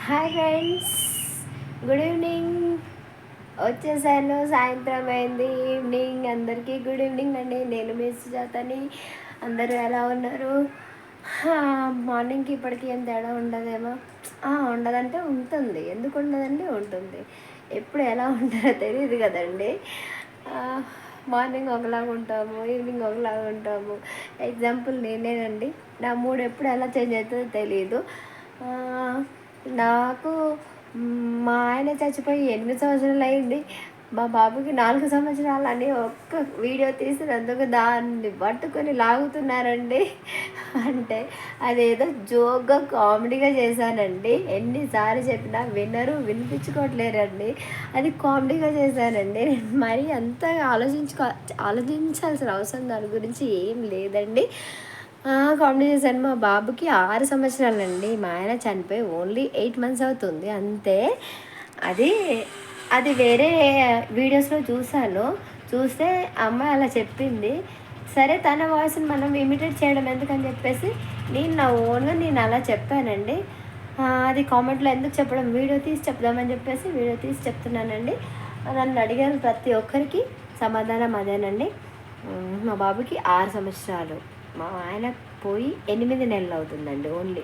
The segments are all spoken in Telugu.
Hi friends, good evening. వచ్చేసాను, సాయంత్రం అయింది. ఈవినింగ్ అందరికీ గుడ్ ఈవినింగ్ అండి. నేను మీ సుజాతని. అందరూ ఎలా ఉన్నారు? మార్నింగ్కి ఇప్పటికీ ఏం తేడా ఉండదేమో. ఉండదంటే ఉంటుంది. ఎందుకు ఉండదండి? ఉంటుంది. ఎప్పుడు ఎలా ఉంటారో తెలియదు కదండి. మార్నింగ్ ఒకలాగా ఉంటాము, ఈవినింగ్ ఒకలాగా ఉంటాము. ఎగ్జాంపుల్ నేనేనండి. నా మూడ్ ఎప్పుడు ఎలా చేంజ్ అవుతుందో తెలియదు. నాకు మా ఆయన చచ్చిపోయి 8 సంవత్సరాలు అయింది. మా బాబుకి 4 సంవత్సరాలు అని ఒక్క వీడియో తీసినందుకు దాన్ని పట్టుకొని లాగుతున్నారండి. అంటే అదేదో జోక్గా కామెడీగా చేశానండి. ఎన్నిసార్లు చెప్పినా వినరు, వినిపించుకోవట్లేరండి. అది కామెడీగా చేశానండి. మరీ అంతగా ఆలోచించాల్సిన అవసరం దాని గురించి ఏం లేదండి. కామెడీ చేశాను. మా బాబుకి 6 సంవత్సరాలండి. మా ఆయన చనిపోయి ఓన్లీ 8 మంత్స్ అవుతుంది అంతే. అది అది వేరే వీడియోస్లో చూశాను. చూస్తే అమ్మాయి అలా చెప్పింది. సరే, తన వాయిస్ని మనం ఇమిటేట్ చేయడం ఎందుకని చెప్పేసి నా ఓన్గా నేను అలా చెప్పానండి. అది కామెంట్లో ఎందుకు చెప్పడం, వీడియో తీసి చెప్దామని చెప్పేసి వీడియో తీసి చెప్తున్నానండి. నన్ను అడిగారు ప్రతి ఒక్కరికి సమాధానం అదేనండి. మా బాబుకి 6 సంవత్సరాలు, మా ఆయన పోయి 8 నెలలు అవుతుందండి. ఓన్లీ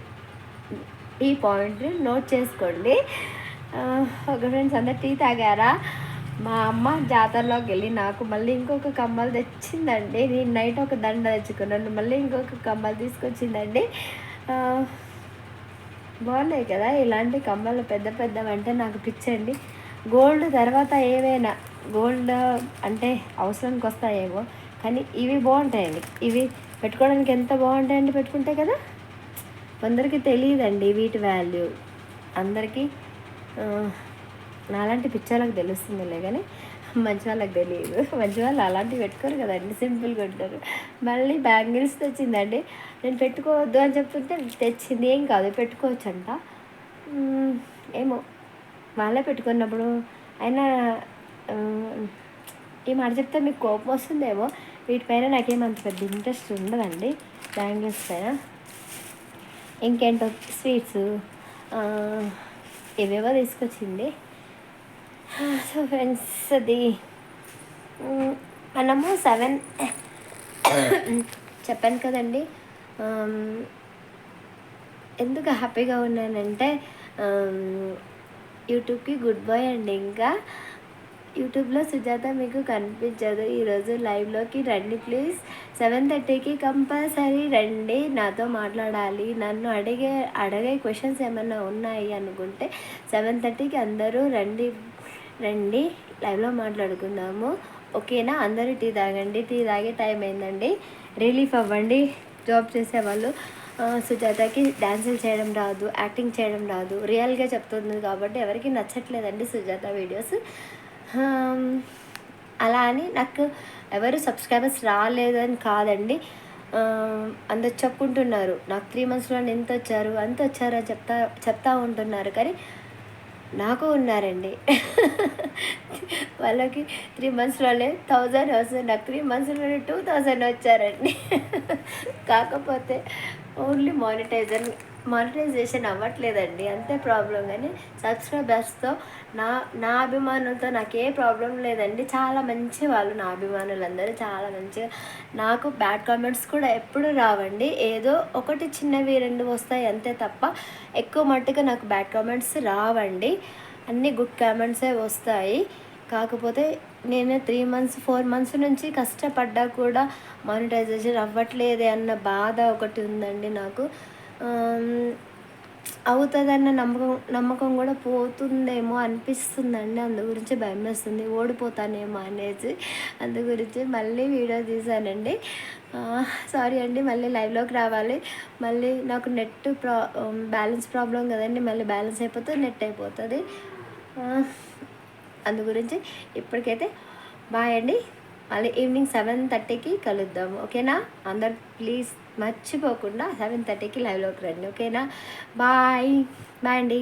ఈ పాయింట్ని నోట్ చేసుకోండి. ఒక ఫ్రెండ్స్ అందరు టీ తాగారా? మా అమ్మ జాతరలోకి వెళ్ళి నాకు మళ్ళీ ఇంకొక కమ్మలు తెచ్చిందండి. నేను నైట్ ఒక దండ తెచ్చుకున్నాను, మళ్ళీ ఇంకొక కమ్మలు తీసుకొచ్చిందండి. బాగున్నాయి కదా ఇలాంటి కమ్మలు, పెద్ద పెద్దవంటే నాకు పిచ్చండి. గోల్డ్ తర్వాత ఏవైనా గోల్డ్ అంటే అవసరానికి వస్తాయేమో, కానీ ఇవి బాగుంటాయండి. ఇవి పెట్టుకోవడానికి ఎంత బాగుంటాయండి పెట్టుకుంటే కదా. కొందరికి తెలియదండి వీటి వాల్యూ. అందరికీ నాలాంటి పిచ్చోళ్ళకి తెలుస్తుందిలే, కానీ మంచి వాళ్ళకి తెలియదు. మంచి వాళ్ళు అలాంటివి పెట్టుకోరు కదండి, సింపుల్గా ఉంటారు. మళ్ళీ బ్యాంగిల్స్ తెచ్చిందండి. నేను పెట్టుకోవద్దు అని చెప్తుంటే తెచ్చింది. ఏం కాదు, పెట్టుకోవచ్చు అంట. ఏమో వాళ్ళే పెట్టుకున్నప్పుడు అయినా ఈ మాట చెప్తే మీకు కోపం వస్తుందేమో. వీటిపైన నాకేమంత పెద్ద ఇంట్రెస్ట్ ఉండదండి, బ్యాంగిల్స్ పైన. ఇంకేంటో స్వీట్స్ ఇవేవో తీసుకొచ్చింది. సో ఫ్రెండ్స్, అది మనము 7 చెప్పాను కదండి. ఎందుకు హ్యాపీగా ఉన్నానంటే యూట్యూబ్కి గుడ్ బై అండి. ఇంకా యూట్యూబ్లో సుజాత మీకు కనిపించదు. ఈరోజు లైవ్లోకి రండి ప్లీజ్. 7:30కి కంపల్సరీ రండి, నాతో మాట్లాడాలి. నన్ను అడిగే క్వశ్చన్స్ ఏమైనా ఉన్నాయి అనుకుంటే 7:30కి అందరూ రండి లైవ్లో మాట్లాడుకుందాము, ఓకేనా? అందరూ టీ తాగండి. టీ తాగే టైం అయిందండి. రిలీఫ్ అవ్వండి. జాబ్ చేసేవాళ్ళు. సుజాతకి డ్యాన్సులు చేయడం రాదు, యాక్టింగ్ చేయడం రాదు, రియల్గా చెప్తుంది కాబట్టి ఎవరికి నచ్చట్లేదండి సుజాత వీడియోస్. అలా అని నాకు ఎవరు సబ్స్క్రైబర్స్ రాలేదని కాదండి. అందరు చెప్పుకుంటున్నారు నాకు 3 మంత్స్లో ఎంత వచ్చారు అంత వచ్చారు అని చెప్తా ఉంటున్నారు. కానీ నాకు ఉన్నారండి వాళ్ళకి 3 మంత్స్లోనే 1000 వస్తుంది, నాకు 3 మంత్స్లోనే 2000 వచ్చారండి. కాకపోతే ఓన్లీ మానిటైజేషన్ అవ్వట్లేదండి, అంతే ప్రాబ్లం. కానీ సబ్స్క్రైబర్స్తో నా అభిమానులతో నాకు ఏ ప్రాబ్లం లేదండి. చాలా మంచి వాళ్ళు నా అభిమానులు అందరూ, చాలా మంచిగా. నాకు బ్యాడ్ కామెంట్స్ కూడా ఎప్పుడు రావండి. ఏదో ఒకటి చిన్నవి 2 వస్తాయి అంతే తప్ప ఎక్కువ మట్టుగా నాకు బ్యాడ్ కామెంట్స్ రావండి. అన్నీ గుడ్ కామెంట్సే వస్తాయి. కాకపోతే నేను 3 మంత్స్ 4 మంత్స్ నుంచి కష్టపడ్డా కూడా మానిటైజేషన్ అవ్వట్లేదే అన్న బాధ ఒకటి ఉందండి నాకు. అవుతుందన్న నమ్మకం కూడా పోతుందేమో అనిపిస్తుందండి. అందు గురించి భయం వేస్తుంది, ఓడిపోతానేమో అనేసి. అందు గురించి మళ్ళీ వీడియో తీశానండి. సారీ అండి. మళ్ళీ లైవ్లోకి రావాలి. మళ్ళీ నాకు నెట్ బ్యాలెన్స్ ప్రాబ్లం కదండి. మళ్ళీ బ్యాలెన్స్ అయిపోతే నెట్ అయిపోతుంది. అందు గురించి ఇప్పటికైతే బాయ్ అండి. మళ్ళీ ఈవినింగ్ 7:30కి కలుద్దాము, ఓకేనా? అందరు ప్లీజ్ మర్చిపోకుండా 7:30కి లైవ్లోకి రండి, ఓకేనా? బాయ్ అండి.